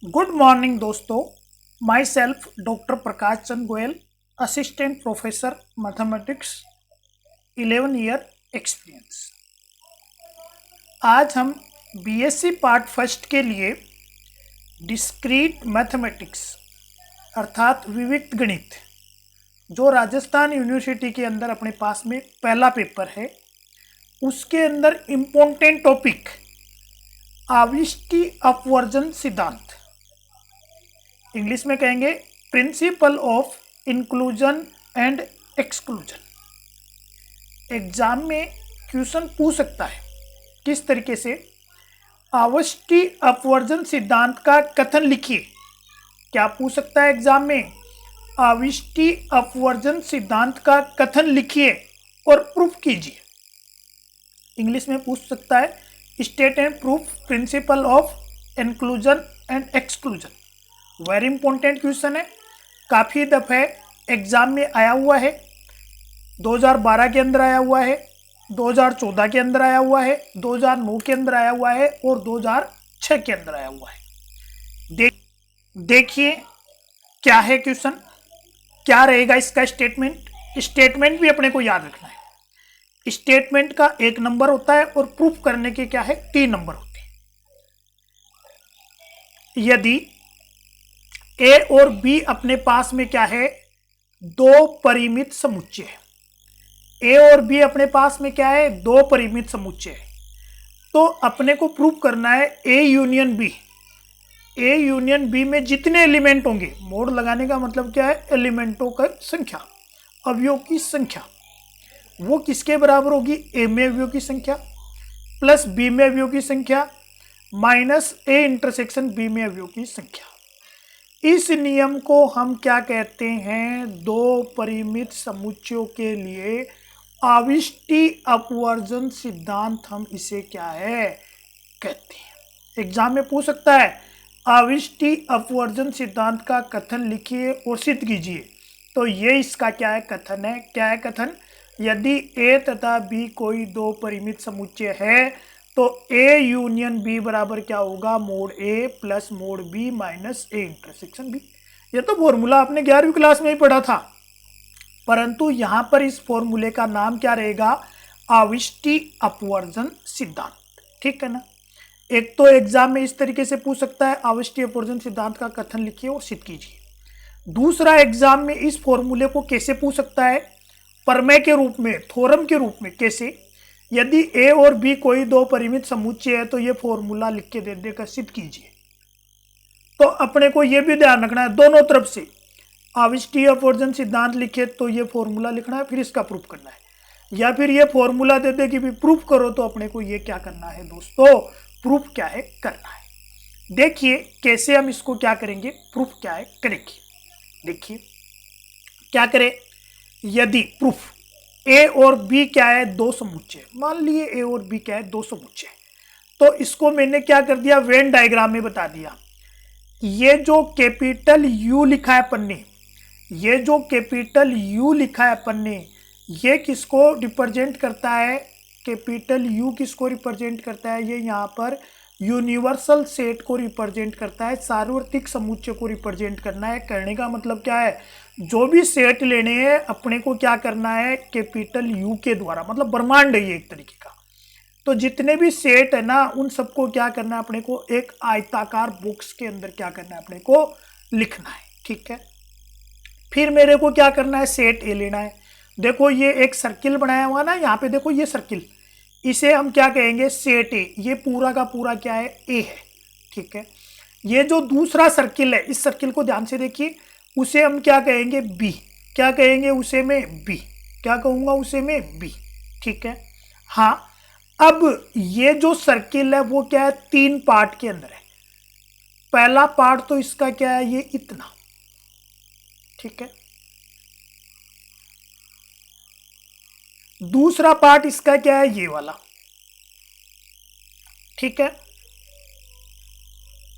Good morning दोस्तों। My self doctor Prakash Chand Goyal, assistant professor mathematics, 11 year experience. आज हम BSc part first के लिए डिस्क्रीट मैथमेटिक्स अर्थात विविक्त गणित, जो राजस्थान यूनिवर्सिटी के अंदर अपने पास में पहला पेपर है, उसके अंदर इम्पोर्टेंट टॉपिक आविष्टि अपवर्जन सिद्धांत, इंग्लिश में कहेंगे principle of inclusion and exclusion. Exam में क्वेश्चन पूछ सकता है किस तरीके से, आविष्टि अपवर्जन सिद्धांत का कथन लिखिए। क्या पूछ सकता है एग्जाम में? आविष्टि अपवर्जन सिद्धांत का कथन लिखिए और प्रूफ कीजिए। इंग्लिश में पूछ सकता है state and proof principle of inclusion and exclusion. Very important question है, काफ़ी दफ़े एग्जाम में आया हुआ है। 2012 के अंदर आया हुआ है, 2014 के अंदर आया हुआ है, 2009 के अंदर आया हुआ है और 2006 के अंदर आया हुआ है। देखिए क्या है क्वेश्चन, क्या रहेगा इसका स्टेटमेंट। स्टेटमेंट भी अपने को याद रखना है। स्टेटमेंट का 1 नंबर होता है और प्रूफ करने के क्या है 3 नंबर होते हैं। यदि ए और बी अपने पास में क्या है, 2 परिमित समुच्चय है। ए और बी अपने पास में क्या है, 2 परिमित समुच्चय है। तो अपने को प्रूफ करना है A union B. A union B में जितने एलिमेंट होंगे, मोड लगाने का मतलब क्या है, एलिमेंटों का संख्या, अवयव की संख्या, वो किसके बराबर होगी, ए में अवयव की संख्या प्लस बी में अवयव की संख्या माइनस ए इंटरसेक्शन बी में अवयव की संख्या। इस नियम को हम क्या कहते हैं, 2 परिमित समुच्चयों के लिए आविष्टि अपवर्जन सिद्धांत, हम इसे क्या है कहते हैं। एग्जाम में पूछ सकता है आविष्टि अपवर्जन सिद्धांत का कथन लिखिए और सिद्ध कीजिए। तो ये इसका क्या है कथन है। क्या है कथन? यदि ए तथा बी कोई 2 परिमित समुच्चय है तो ए यूनियन बी बराबर क्या होगा, mod A plus mod B minus A intersection B. ये तो फॉर्मूला आपने 11वीं क्लास में ही पढ़ा था, परंतु यहां पर इस फॉर्मूले का नाम क्या रहेगा, आविष्टि अपवर्जन सिद्धांत। ठीक है ना। एक तो एग्जाम में इस तरीके से पूछ सकता है आविष्टि अपवर्जन सिद्धांत का कथन लिखिए और सिद्ध कीजिए। दूसरा एग्जाम में इस फॉर्मूले को कैसे पूछ सकता है, प्रमेय के रूप में, थ्योरम के रूप में। कैसे? यदि ए और बी कोई 2 परिमित समुच्चय है तो ये फॉर्मूला लिख के दे देकर सिद्ध कीजिए। तो अपने को ये भी ध्यान रखना है, दोनों तरफ से आविष्टि अपवर्जन सिद्धांत लिखे तो ये फॉर्मूला लिखना है, फिर इसका प्रूफ करना है। या फिर ये फॉर्मूला दे दे कि भी प्रूफ करो, तो अपने को ये क्या करना है दोस्तों, प्रूफ क्या है करना है। देखिए कैसे हम इसको क्या करेंगे, प्रूफ क्या है करेंगे। देखिए क्या करें, यदि प्रूफ ए और बी क्या है, 2 समुच्चय, मान लिए ए और बी क्या है 2 समुच्चय, तो इसको मैंने क्या कर दिया, वेन डायग्राम में बता दिया। ये जो कैपिटल यू लिखा है अपन ने, ये जो कैपिटल यू लिखा है अपन ने, ये किसको रिप्रेजेंट करता है, कैपिटल यू किसको रिप्रेजेंट करता है, ये यहाँ पर यूनिवर्सल सेट को रिप्रेजेंट करता है, सार्वत्रिक समुच्चय को रिप्रेजेंट करना है। करने का मतलब क्या है, जो भी सेट लेने हैं अपने को क्या करना है, कैपिटल यू के द्वारा, मतलब ब्रह्मांड है ये एक तरीके का। तो जितने भी सेट है ना, उन सबको क्या करना है अपने को, एक आयताकार बॉक्स के अंदर क्या करना है अपने को लिखना है। ठीक है। फिर मेरे को क्या करना है, सेट ए लेना है। देखो ये एक सर्किल बनाया हुआ ना, यहाँ पे देखो ये सर्किल, इसे हम क्या कहेंगे, सेट ए। ये पूरा का पूरा क्या है, ए है। ठीक है। ये जो दूसरा सर्किल है, इस सर्किल को ध्यान से देखिए, उसे हम क्या कहेंगे, बी। क्या कहेंगे उसे में, बी। क्या कहूंगा उसे में, बी। ठीक है। हाँ, अब ये जो सर्किल है वो क्या है, 3 पार्ट के अंदर है। पहला पार्ट तो इसका क्या है, ये इतना। ठीक है। दूसरा पार्ट इसका क्या है, ये वाला। ठीक है।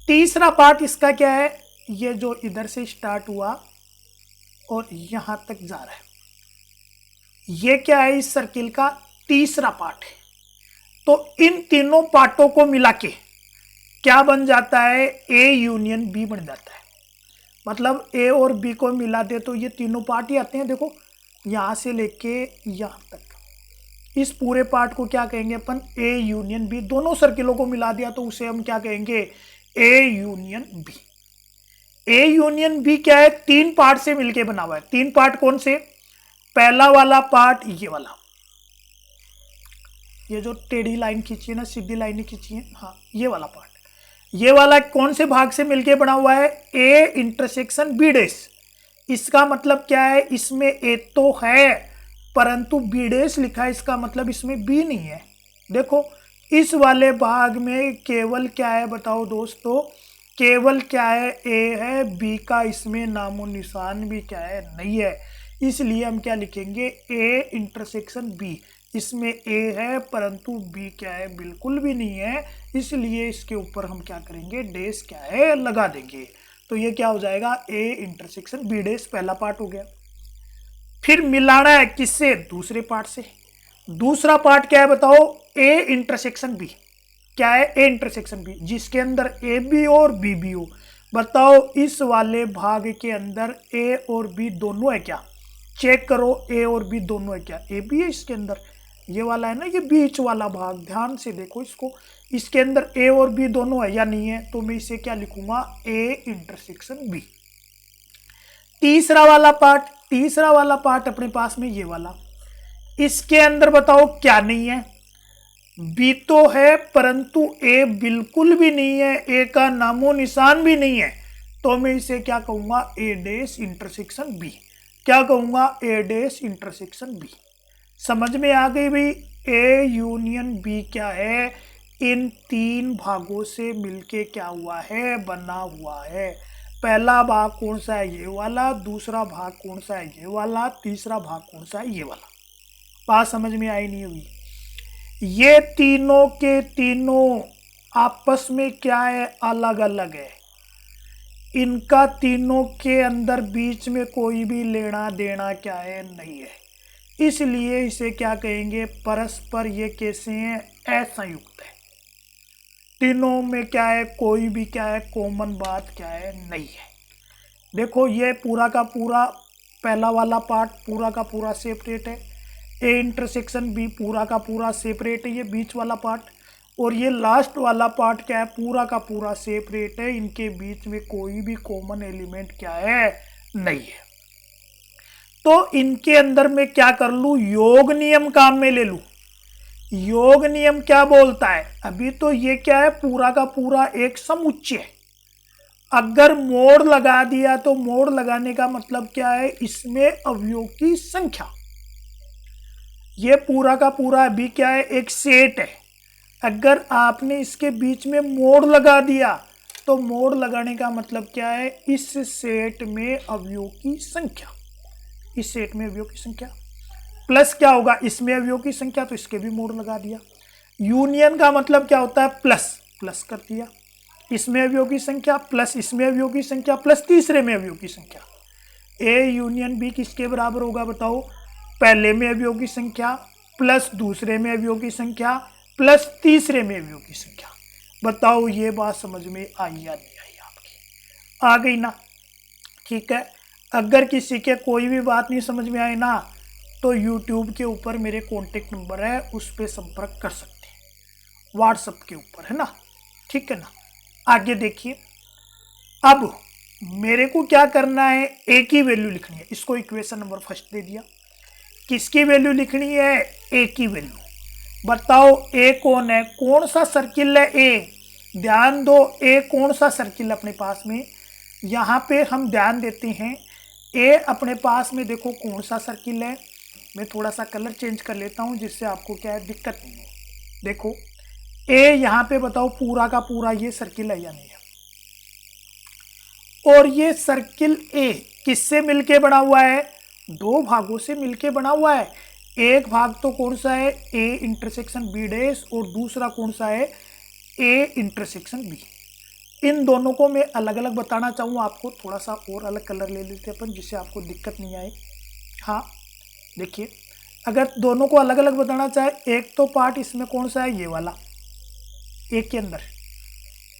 तीसरा पार्ट इसका क्या है, ये जो इधर से स्टार्ट हुआ और यहां तक जा रहा है, ये क्या है, इस सर्किल का तीसरा पार्ट है। तो इन तीनों पार्टों को मिला के क्या बन जाता है, ए यूनियन बी बन जाता है। मतलब ए और बी को मिला दे तो ये तीनों पार्ट ही आते हैं। देखो यहां से लेके यहां तक, इस पूरे पार्ट को क्या कहेंगे अपन, ए यूनियन बी। दोनों सर्किलों को मिला दिया तो उसे हम क्या कहेंगे, A union B. A union B क्या है, तीन पार्ट से मिलके बना हुआ है। तीन पार्ट कौन से, पहला वाला पार्ट ये वाला, ये जो टेढ़ी लाइन खींची है ना, सीधी लाइन खींची है, हाँ ये वाला पार्ट। ये वाला कौन से भाग से मिलके बना हुआ है, ए इंटरसेक्शन बी डैश। इसका मतलब क्या है, इसमें ए तो है परंतु बी डैश लिखा है, इसका मतलब इसमें बी नहीं है। देखो इस वाले भाग में केवल क्या है बताओ दोस्तों, केवल क्या है, ए है, बी का इसमें नामो निशान भी क्या है, नहीं है। इसलिए हम क्या लिखेंगे, ए इंटरसेक्शन बी। इसमें ए है परंतु बी क्या है, बिल्कुल भी नहीं है। इसलिए इसके ऊपर हम क्या करेंगे, डैश क्या है लगा देंगे। तो ये क्या हो जाएगा, ए इंटरसेक्शन बी डैश, पहला पार्ट हो गया। फिर मिलाना है किससे, दूसरे पार्ट से। दूसरा पार्ट क्या है बताओ, ए इंटरसेक्शन बी। क्या है, ए इंटरसेक्शन बी, जिसके अंदर ए बी और बी बी हो। बताओ इस वाले भाग के अंदर ए और बी दोनों है क्या, चेक करो, ए और बी दोनों है क्या, ए बी है इसके अंदर। ये वाला है ना, ये बीच वाला भाग, ध्यान से देखो इसको, इसके अंदर ए और बी दोनों है या नहीं है। तो मैं इसे क्या लिखूंगा, ए इंटरसेक्शन बी। तीसरा वाला पार्ट, तीसरा वाला पार्ट अपने पास में ये वाला, इसके अंदर बताओ क्या नहीं है, बी तो है परंतु ए बिल्कुल भी नहीं है, ए का नामो निशान भी नहीं है। तो मैं इसे क्या कहूंगा, ए डैश इंटरसेक्शन बी। क्या कहूंगा, ए डैश इंटरसेक्शन बी। समझ में आ गई भाई, ए यूनियन बी क्या है, इन तीन भागों से मिलके क्या हुआ है, बना हुआ है। पहला भाग कौन सा है, ये वाला। दूसरा भाग कौन सा है, ये वाला। तीसरा भाग कौन सा है, ये वाला। बात समझ में आई नहीं हुई। ये तीनों के तीनों आपस में क्या है, अलग अलग है। इनका तीनों के अंदर बीच में कोई भी लेना देना क्या है, नहीं है। इसलिए इसे क्या कहेंगे, परस्पर ये कैसे हैं, असंयुक्त है। तीनों में क्या है, कोई भी क्या है, कॉमन बात क्या है, नहीं है। देखो ये पूरा का पूरा पहला वाला पार्ट पूरा का पूरा सेपरेट है, ए इंटरसेक्शन बी पूरा का पूरा सेपरेट है, ये बीच वाला पार्ट। और ये लास्ट वाला पार्ट क्या है, पूरा का पूरा सेपरेट है। इनके बीच में कोई भी कॉमन एलिमेंट क्या है, नहीं है। तो इनके अंदर मैं क्या कर लूं, योग नियम काम में ले लूं। योग नियम क्या बोलता है, अभी तो ये क्या है, पूरा का पूरा एक समुच्चय है। अगर मोड़ लगा दिया तो मोड़ लगाने का मतलब क्या है, इसमें अवयवों की संख्या। ये पूरा का पूरा अभी क्या है, एक सेट है। अगर आपने इसके बीच में मोड़ लगा दिया तो मोड़ लगाने का मतलब क्या है, इस सेट में अवयवों की संख्या। इस सेट में अवयवों की संख्या प्लस क्या होगा, इसमें अवयवों की संख्या, तो इसके भी मोड़ लगा दिया। यूनियन का मतलब क्या होता है, प्लस प्लस कर दिया। इसमें अवयवों की संख्या प्लस इसमें अवयवों की संख्या प्लस तीसरे में अवयवों की संख्या। ए यूनियन बी किसके बराबर होगा बताओ, पहले में अवयवों की संख्या प्लस दूसरे में अवयवों की संख्या प्लस तीसरे में अवयवों की संख्या। बताओ ये बात समझ में आई या नहीं आई आपकी, आ गई ना। ठीक है, अगर किसी के कोई भी बात नहीं समझ में आए ना तो YouTube के ऊपर मेरे कॉन्टेक्ट नंबर है, उस पर संपर्क कर सकते हैं, व्हाट्सएप के ऊपर है ना। ठीक है ना, आगे देखिए। अब मेरे को क्या करना है, ए की वैल्यू लिखनी है। इसको इक्वेशन नंबर फर्स्ट दे दिया। किसकी वैल्यू लिखनी है, ए की वैल्यू। बताओ ए कौन है, कौन सा सर्किल है ए, ध्यान दो ए कौन सा सर्किल अपने पास में। यहाँ पे हम ध्यान देते हैं, ए अपने पास में देखो कौन सा सर्किल है। मैं थोड़ा सा कलर चेंज कर लेता हूँ जिससे आपको क्या है, दिक्कत नहीं हो। देखो ए यहाँ पे बताओ पूरा का पूरा ये सर्किल है या नहीं है। और ये सर्किल ए किससे मिलके बना हुआ है, दो भागों से मिलके बना हुआ है। एक भाग तो कौन सा है, ए इंटरसेक्शन बी डैश, और दूसरा कौन सा है, ए इंटरसेक्शन बी। इन दोनों को मैं अलग अलग बताना चाहूँ आपको, थोड़ा सा और अलग कलर ले लेते अपन जिससे आपको दिक्कत नहीं आए। हाँ देखिए, अगर दोनों को अलग अलग बताना चाहे, एक तो पार्ट इसमें कौन सा है, ये वाला ए के अंदर,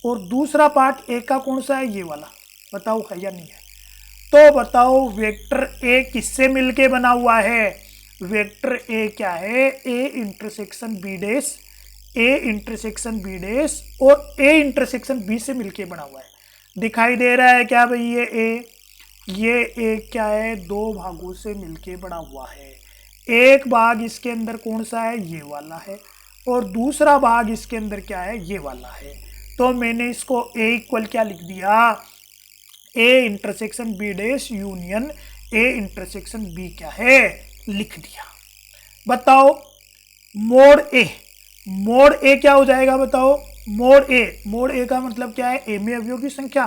और दूसरा पार्ट ए का कौन सा है, ये वाला, बताओ है या नहीं है। तो बताओ वेक्टर ए किससे मिलके बना हुआ है, वेक्टर ए क्या है, A intersection B dash, A intersection B dash और ए इंटरसेक्शन बी से मिलके बना हुआ है। दिखाई दे रहा है क्या भाई, ये ए क्या है, दो भागों से मिलके बना हुआ है। एक भाग इसके अंदर कौन सा है, ये वाला है, और दूसरा भाग इसके अंदर क्या है, ये वाला है। तो मैंने इसको ए इक्वल क्या लिख दिया, A intersection B dash union A intersection B क्या है, लिख दिया। बताओ मोड ए क्या हो जाएगा, बताओ मोड ए का मतलब क्या है, ए में अवयव की संख्या,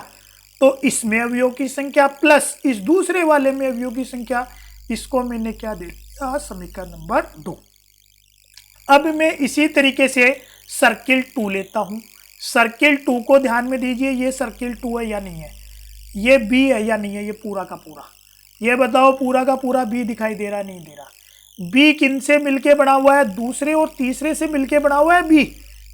तो इसमें अवयव की संख्या प्लस इस दूसरे वाले में अवयव की संख्या, इसको मैंने क्या दे दिया, समीकरण नंबर 2। अब मैं इसी तरीके से सर्किल 2 लेता हूं। सर्किल 2 को ध्यान में दीजिए, ये सर्किल 2 है या नहीं है, ये बी है या नहीं है, ये पूरा का पूरा, ये बताओ पूरा का पूरा बी दिखाई दे रहा नहीं दे रहा। बी किन से मिलके बना हुआ है, दूसरे और तीसरे से मिलके बना हुआ है।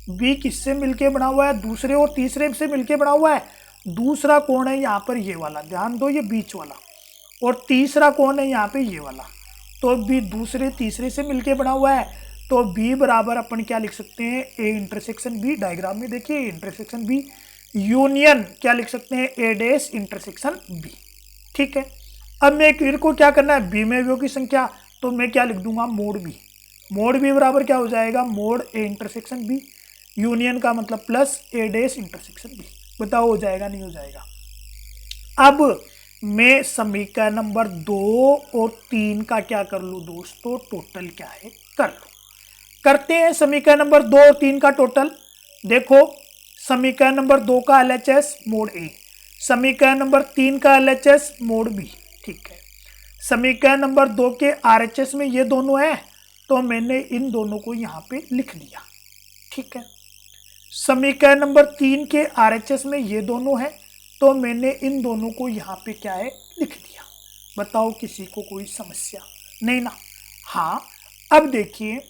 बी किससे मिलके बना हुआ है, दूसरे और तीसरे से मिलके बना हुआ है। दूसरा कौन है यहाँ पर, ये वाला, ध्यान दो, ये बीच वाला, और तीसरा कौन है यहाँ पे, ये वाला। तो बी दूसरे तीसरे से मिलके बना हुआ है, तो बी बराबर अपन क्या लिख सकते हैं, ए इंटरसेक्शन बी, डायग्राम में देखिए इंटरसेक्शन बी यूनियन क्या लिख सकते हैं, ए डैश इंटरसेक्शन बी। ठीक है, अब मेरे को क्या करना है, बी में अवयव की संख्या, तो मैं क्या लिख दूंगा, मोड बी बराबर क्या हो जाएगा, mod A intersection B, union का मतलब plus A dash intersection B. बताओ हो जाएगा नहीं हो जाएगा। अब मैं समीकरण नंबर 2 और 3 का क्या कर लूँ दोस्तों, टोटल क्या है कर लूँ। करते हैं समीकरण नंबर 2 और 3 का टोटल। देखो समीकरण नंबर 2 का एलएचएस मोड ए, समीकरण नंबर 3 का एलएचएस मोड बी। ठीक है, समीकरण नंबर 2 के आरएचएस में ये दोनों है, तो मैंने इन दोनों को यहाँ पे लिख दिया। ठीक है, समीकरण नंबर 3 के आरएचएस में ये दोनों है, तो मैंने इन दोनों को यहाँ पे क्या है लिख दिया। बताओ किसी को कोई समस्या नहीं ना। हाँ, अब देखिए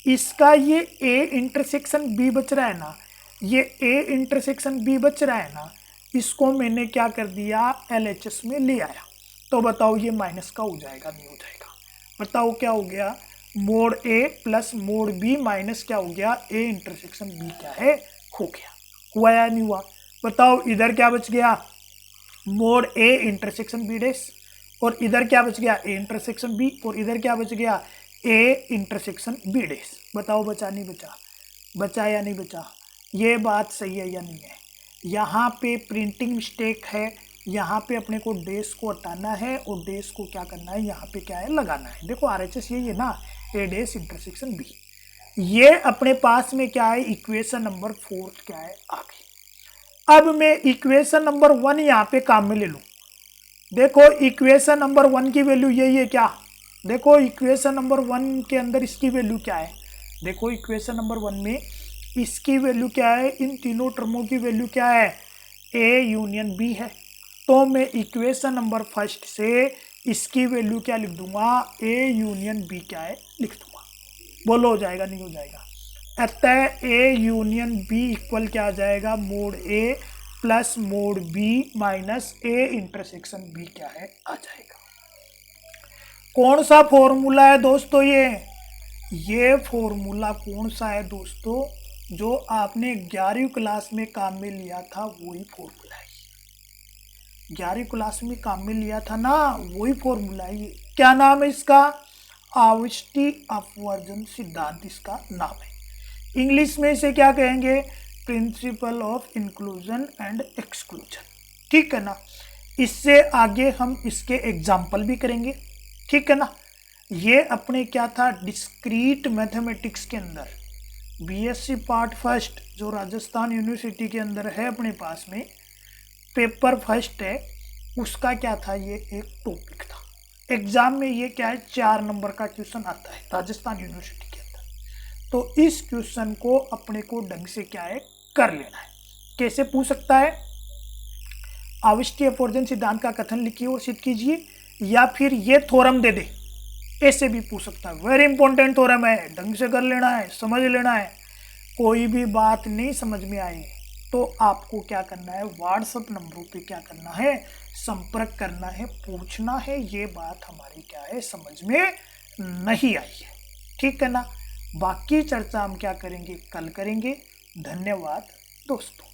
इसका ये ए इंटरसेक्शन बी बच रहा है ना, ये ए इंटरसेक्शन बी बच रहा है ना, इसको मैंने क्या कर दिया, एलएचएस में ले आया। तो बताओ ये माइनस का हो जाएगा नहीं हो जाएगा। बताओ क्या हो गया, mod A plus mod B minus क्या हो गया, ए इंटरसेक्शन बी क्या है हो गया। हुआ या नहीं हुआ, बताओ। इधर क्या बच गया, mod A intersection B dash, और इधर क्या बच गया, ए इंटरसेक्शन बी, और इधर क्या बच गया, ए इंटरसेक्शन बी डैश। बताओ बचा नहीं बचा, बचा या नहीं बचा, ये बात सही है या नहीं है। यहाँ पे प्रिंटिंग मिस्टेक है, यहाँ पे अपने को डैश को हटाना है और डैश को क्या करना है, यहाँ पे क्या है लगाना है। देखो आरएचएस यही है ना, ए डैश इंटरसेक्शन बी। ये अपने पास में क्या है, इक्वेशन नंबर 4 क्या है आ गई। अब मैं इक्वेशन नंबर 1 यहाँ पे काम में ले लूँ। देखो इक्वेशन नंबर 1 की वैल्यू यही है क्या, देखो इक्वेशन नंबर 1 के अंदर इसकी वैल्यू क्या है, देखो इक्वेशन नंबर 1 में इसकी वैल्यू क्या है, इन तीनों टर्मों की वैल्यू क्या है, ए यूनियन बी है। तो मैं इक्वेशन नंबर 1 से इसकी वैल्यू क्या लिख दूंगा, ए यूनियन बी क्या है लिख दूंगा। बोलो हो जाएगा नहीं हो जाएगा। अतः ए यूनियन बी इक्वल क्या आ जाएगा, mod A plus mod B minus A intersection B क्या है आ जाएगा। कौन सा फॉर्मूला है दोस्तों, ये फॉर्मूला कौन सा है दोस्तों, जो आपने 11वीं क्लास में काम में लिया था वही फॉर्मूला है। 11वीं क्लास में काम में लिया था ना, वही फॉर्मूला है। ये क्या नाम है इसका, आवृष्टि अपवर्जन सिद्धांत इसका नाम है। इंग्लिश में इसे क्या कहेंगे, principle of inclusion and exclusion. ठीक है ना, इससे आगे हम इसके एग्जाम्पल भी करेंगे। ठीक है ना, ये अपने क्या था, डिस्क्रीट मैथमेटिक्स के अंदर बीएससी पार्ट फर्स्ट जो राजस्थान यूनिवर्सिटी के अंदर है अपने पास में, पेपर फर्स्ट है, उसका क्या था, ये एक टॉपिक था। एग्जाम में ये क्या है, 4 नंबर का क्वेश्चन आता है राजस्थान यूनिवर्सिटी के अंदर। तो इस क्वेश्चन को अपने को ढंग से क्या है कर लेना है। कैसे पूछ सकता है, आवृष्टि अपवर्जन सिद्धांत का कथन लिखिए और सिद्ध कीजिए, या फिर ये थ्योरम दे दे, ऐसे भी पूछ सकता है। वेरी इंपॉर्टेंट थ्योरम है, ढंग से कर लेना है, समझ लेना है। कोई भी बात नहीं समझ में आए तो आपको क्या करना है, व्हाट्सएप नंबरों पे क्या करना है, संपर्क करना है, पूछना है। ये बात हमारी क्या है, समझ में नहीं आई है, ठीक है ना। बाकी चर्चा हम क्या करेंगे, कल करेंगे। धन्यवाद दोस्तों।